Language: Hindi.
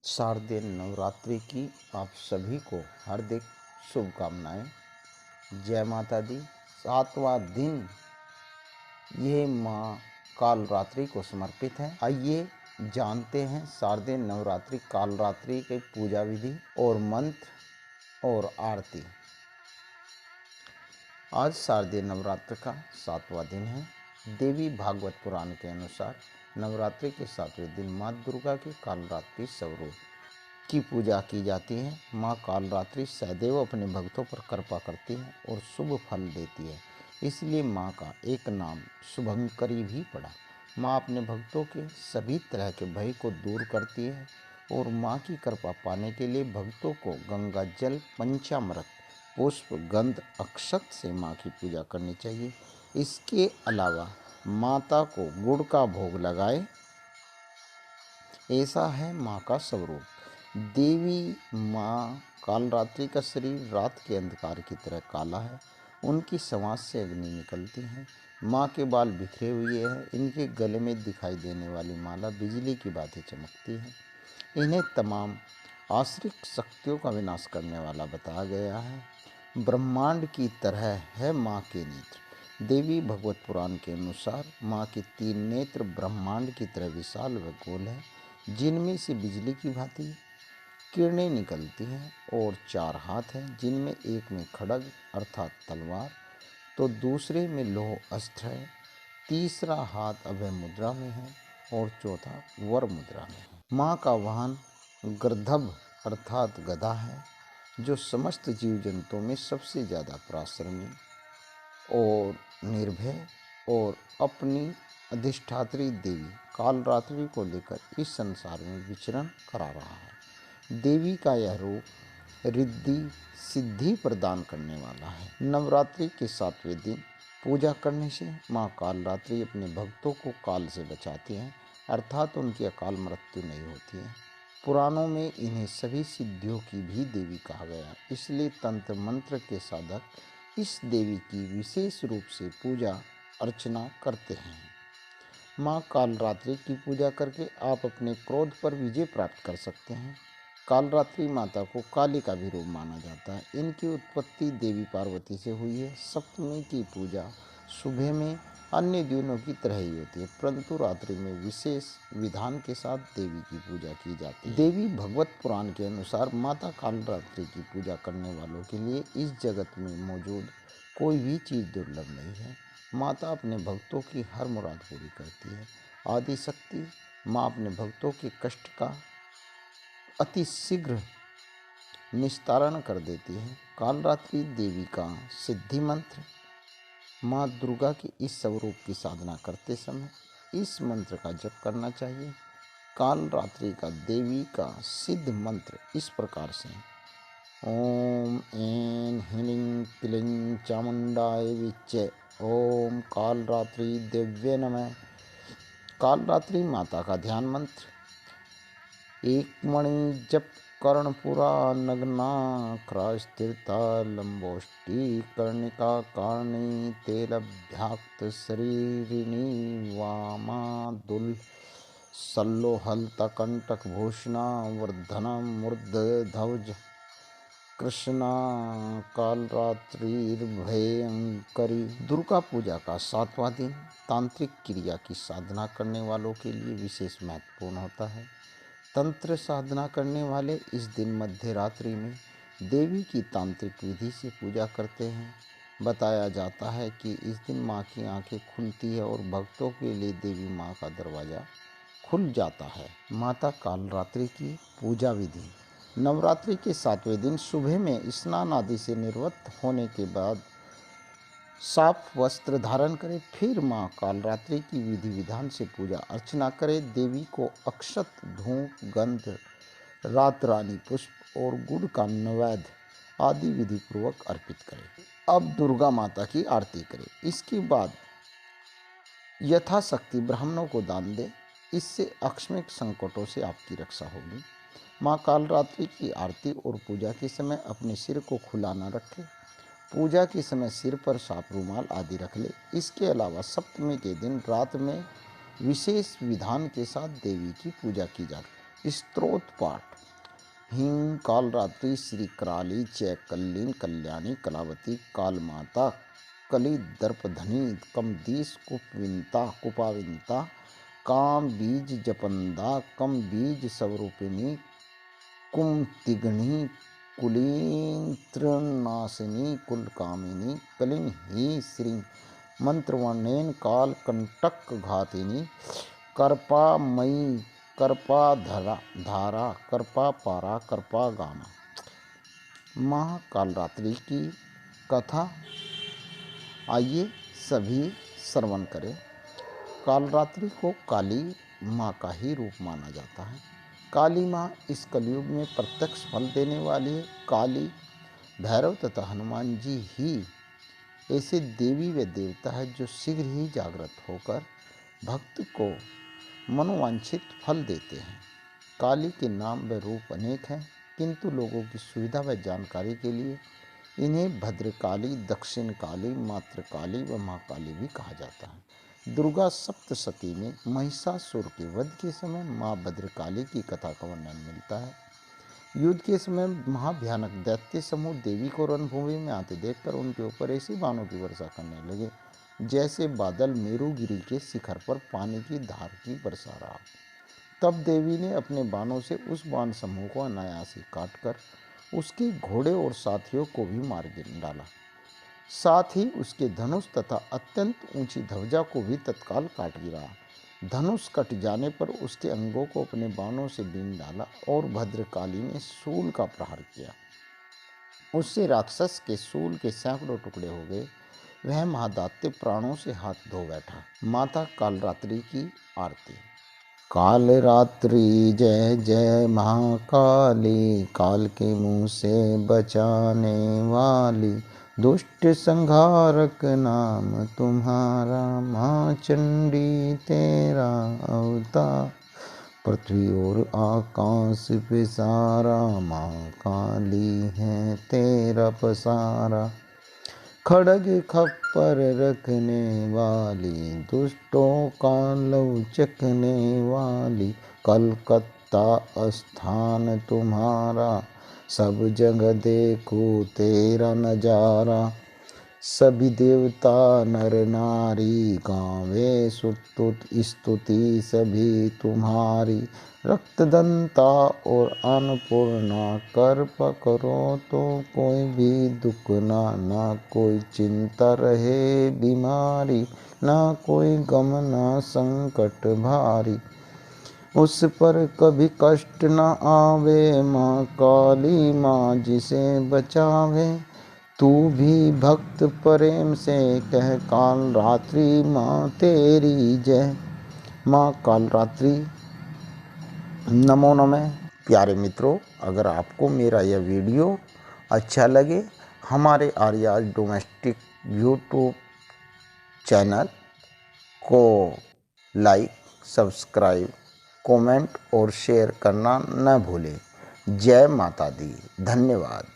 शारदीय नवरात्रि की आप सभी को हार्दिक शुभकामनाएं। जय माता दी। 7वां दिन ये माँ कालरात्रि को समर्पित है। आइए जानते हैं शारदीय नवरात्रि कालरात्रि की पूजा विधि और मंत्र और आरती। आज शारदीय नवरात्र का 7वां दिन है। देवी भागवत पुराण के अनुसार नवरात्रि के 7वें दिन माँ दुर्गा के कालरात्रि स्वरूप की पूजा की जाती है। माँ कालरात्रि सदैव अपने भक्तों पर कृपा करती है और शुभ फल देती है, इसलिए माँ का एक नाम शुभंकरी भी पड़ा। माँ अपने भक्तों के सभी तरह के भय को दूर करती है और माँ की कृपा पाने के लिए भक्तों को गंगा जल, पंचामृत, पुष्प, गंध, अक्षत से माँ की पूजा करनी चाहिए। इसके अलावा माता को गुड़ का भोग लगाए, ऐसा है माँ का स्वरूप। देवी माँ कालरात्रि का शरीर रात के अंधकार की तरह काला है। उनकी सांस से अग्नि निकलती है। माँ के बाल बिखरे हुए हैं। इनके गले में दिखाई देने वाली माला बिजली की भांति चमकती है। इन्हें तमाम आश्रित शक्तियों का विनाश करने वाला बताया गया है। ब्रह्मांड की तरह है माँ के नेत्र। देवी भगवत पुराण के अनुसार माँ के 3 नेत्र ब्रह्मांड की तरह विशाल व गोल है, जिनमें से बिजली की भांति किरणें निकलती हैं, और 4 हाथ हैं, जिनमें एक में खड्ग अर्थात तलवार, तो दूसरे में लोह अस्त्र है, तीसरा हाथ अभय मुद्रा में है और चौथा वर मुद्रा में है। माँ का वाहन गर्दभ अर्थात गदा है, जो समस्त जीव जंतुओं में सबसे ज़्यादा पराक्रमी और निर्भय और अपनी अधिष्ठात्री देवी कालरात्रि को लेकर इस संसार में विचरण करा रहा है। देवी का यह रूप रिद्धि सिद्धि प्रदान करने वाला है। नवरात्रि के 7वें दिन पूजा करने से माँ कालरात्रि अपने भक्तों को काल से बचाती हैं, अर्थात उनकी अकाल मृत्यु नहीं होती है। पुराणों में इन्हें सभी सिद्धियों की भी देवी कहा गया है, इसलिए तंत्र मंत्र के साधक इस देवी की विशेष रूप से पूजा अर्चना करते हैं। माँ कालरात्रि की पूजा करके आप अपने क्रोध पर विजय प्राप्त कर सकते हैं। कालरात्रि माता को काली का भी रूप माना जाता है। इनकी उत्पत्ति देवी पार्वती से हुई है। सप्तमी की पूजा सुबह में अन्य दिनों की तरह ही होती है, परंतु रात्रि में विशेष विधान के साथ देवी की पूजा की जाती है। देवी भगवत पुराण के अनुसार माता कालरात्रि की पूजा करने वालों के लिए इस जगत में मौजूद कोई भी चीज़ दुर्लभ नहीं है। माता अपने भक्तों की हर मुराद पूरी करती है। आदि शक्ति माँ अपने भक्तों के कष्ट का अति शीघ्र निस्तारण कर देती है। कालरात्रि देवी का सिद्धि मंत्र। माँ दुर्गा के इस स्वरूप की साधना करते समय इस मंत्र का जप करना चाहिए। कालरात्रि का देवी का सिद्ध मंत्र इस प्रकार से है। ओम ऐं ह्रीं क्लीं चामुंडाय विच्चे ओम कालरात्रि दिव्ये नमः। कालरात्रि माता का ध्यान मंत्र। एक मणि जप कर्णपुरा नग्नाक्रास्तीर्था लंबोष्टी कर्णिका कारणी तेलभ्याक्त शरीरिणी वामादुल सल्लोहलतकंटक भूषणा वर्धना मूर्धध्वज कृष्णा कालरात्रिर्भयंकरी। दुर्गा पूजा का 7वां दिन तांत्रिक क्रिया की साधना करने वालों के लिए विशेष महत्वपूर्ण होता है। तंत्र साधना करने वाले इस दिन मध्य रात्रि में देवी की तांत्रिक विधि से पूजा करते हैं। बताया जाता है कि इस दिन माँ की आंखें खुलती है और भक्तों के लिए देवी माँ का दरवाज़ा खुल जाता है। माता कालरात्रि की पूजा विधि। नवरात्रि के 7वें दिन सुबह में स्नान आदि से निवृत्त होने के बाद साफ वस्त्र धारण करें। फिर माँ कालरात्रि की विधि विधान से पूजा अर्चना करें। देवी को अक्षत, धूप, गंध, रात रानी पुष्प और गुड़ का नैवेद्य आदि विधि पूर्वक अर्पित करें। अब दुर्गा माता की आरती करें। इसके बाद यथाशक्ति ब्राह्मणों को दान दें। इससे आकस्मिक संकटों से आपकी रक्षा होगी। माँ कालरात्रि की आरती और पूजा के समय अपने सिर को खुला न रखें। पूजा के समय सिर पर साफ रूमाल आदि रख ले। इसके अलावा सप्तमी के दिन रात में विशेष विधान के साथ देवी की पूजा की जाती है। स्तोत्र पाठ। ह्रीं कालरात्रि श्री कराली च कल्लीन कल्याणी कलावती कालमाता कली दर्पधनी कमदीश कुपाविंता काम बीज जपंदा कम बीज स्वरूपिणी कुमतिगणी कुलीन तृणाशिनी कुलकामिनी कलिन ही श्री मंत्रवर्णेन काल कंटक घातिनी कर्पामयी कर्पा धारा कर्पा पारा कर्पा गामा। माँ कालरात्रि की कथा आइए सभी श्रवण करें। कालरात्रि को काली माँ का ही रूप माना जाता है। काली माँ इस कलयुग में प्रत्यक्ष फल देने वाली है। काली भैरव तथा हनुमान जी ही ऐसे देवी व देवता है जो शीघ्र ही जागृत होकर भक्त को मनोवांछित फल देते हैं। काली के नाम व रूप अनेक हैं, किंतु लोगों की सुविधा व जानकारी के लिए इन्हें भद्रकाली, दक्षिण काली, मातृकाली व महाकाली भी कहा जाता है। दुर्गा सप्तशती में महिषासुर के वध के समय माँ भद्रकाली की कथा का वर्णन मिलता है। युद्ध के समय महाभयानक दैत्य समूह देवी को रणभूमि में आते देखकर उनके ऊपर ऐसी बाणों की वर्षा करने लगे जैसे बादल मेरुगिरी के शिखर पर पानी की धार की बरसा रहा। तब देवी ने अपने बाणों से उस बाण समूह को अनायास ही काटकर उसके घोड़े और साथियों को भी मार डाला। साथ ही उसके धनुष तथा अत्यंत ऊंची ध्वजा को भी तत्काल काट गिराया। धनुष कट जाने पर उसके अंगों को अपने बाणों से बीन डाला और भद्रकाली ने शूल का प्रहार किया। उससे राक्षस के शूल के सैकड़ों टुकड़े हो गए। वह महादात्य प्राणों से हाथ धो बैठा। माता कालरात्रि की आरती। काल रात्रि जय जय महाकाली, काल के मुँह से बचाने वाली, दुष्ट संहारक नाम तुम्हारा, माँ चंडी तेरा अवतार, पृथ्वी और आकाश पे सारा, माँ काली है तेरा पसारा, खड़ग खप्पर रखने वाली, दुष्टों का लव चखने वाली, कलकत्ता स्थान तुम्हारा, सब जगह देखो तेरा नजारा, सभी देवता नर नारी गावे स्तुति सभी तुम्हारी, रक्तदंता और अन्नपूर्णा कर पकड़ो तो कोई भी दुख ना कोई चिंता रहे बीमारी, ना कोई गम ना संकट भारी, उस पर कभी कष्ट न आवे, माँ काली माँ जिसे बचावे, तू भी भक्त प्रेम से कह कालरात्रि माँ तेरी जय। माँ कालरात्रि नमो नमः। प्यारे मित्रों, अगर आपको मेरा यह वीडियो अच्छा लगे, हमारे आर्याज डोमेस्टिक यूट्यूब चैनल को लाइक, सब्सक्राइब, कमेंट और शेयर करना न भूलें। जय माता दी। धन्यवाद।